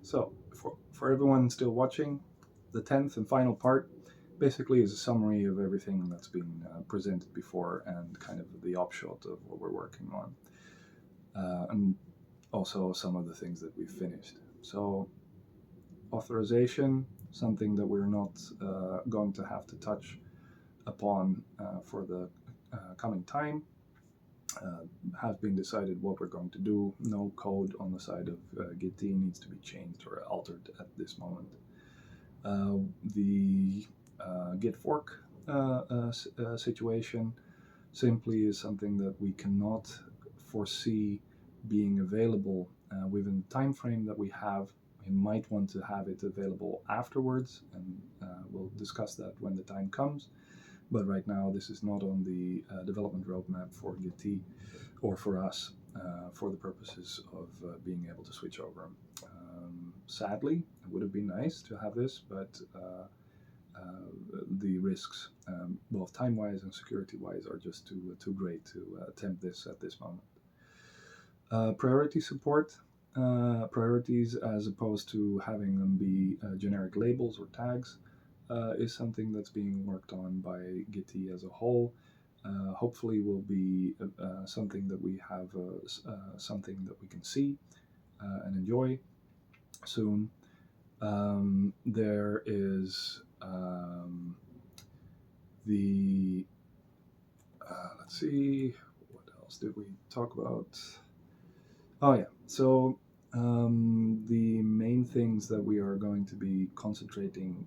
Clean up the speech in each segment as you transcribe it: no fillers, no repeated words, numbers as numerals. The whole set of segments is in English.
So, for everyone still watching, the 10th and final part basically is a summary of everything that's been presented before and kind of the upshot of what we're working on. And also some of the things that we've finished. So, authorization, something that we're not going to have to touch upon for the coming time. Has been decided what we're going to do. No code on the side of Gitea needs to be changed or altered at this moment. The Git fork situation simply is something that we cannot foresee being available within the time frame that we have. We might want to have it available afterwards, and we'll discuss that when the time comes. But right now, this is not on the development roadmap for Gitea or for us for the purposes of being able to switch over. Sadly, it would have been nice to have this, but the risks, both time-wise and security-wise, are just too great to attempt this at this moment. Priority support. Priorities, as opposed to having them be generic labels or tags, is something that's being worked on by Gitea as a whole. Hopefully will be something that we have something that we can see and enjoy soon. There is the let's see, what else did we talk about? Oh yeah, so the main things that we are going to be concentrating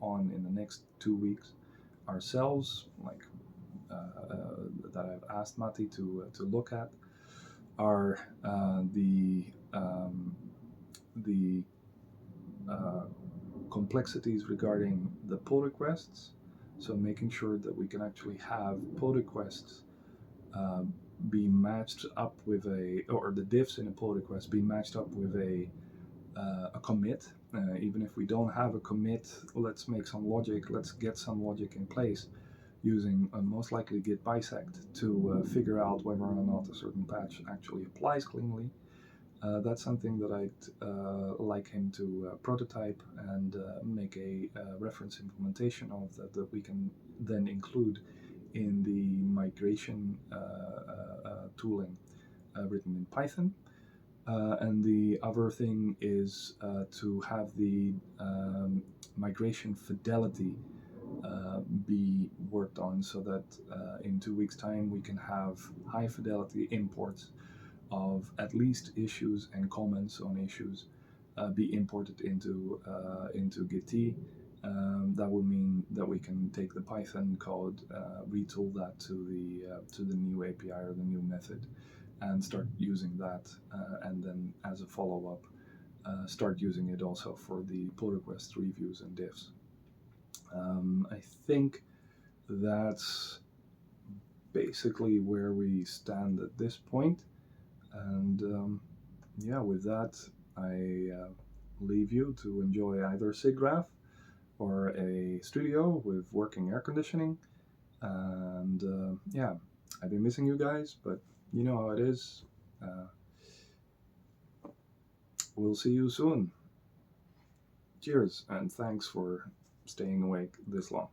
on in the next 2 weeks ourselves, like that I've asked Matti to look at, are the complexities regarding the pull requests. So making sure that we can actually have pull requests be matched up with or the diffs in a pull request be matched up with a commit. Even if we don't have a commit, let's make some logic. Let's get some logic in place using most likely git bisect to figure out whether or not a certain patch actually applies cleanly. That's something that I'd like him to prototype and make a reference implementation of that we can then include in the migration tooling written in Python. And the other thing is to have the migration fidelity be worked on, so that in 2 weeks' time we can have high fidelity imports of at least issues and comments on issues be imported into Gitea. That would mean that we can take the Python code, retool that to the new API or the new method, and start using that, and then as a follow-up, start using it also for the pull request reviews and diffs. I think that's basically where we stand at this point. And yeah, with that, I leave you to enjoy either SIGGRAPH or a studio with working air conditioning. And yeah, I've been missing you guys, but you know how it is. We'll see you soon. Cheers, and thanks for staying awake this long.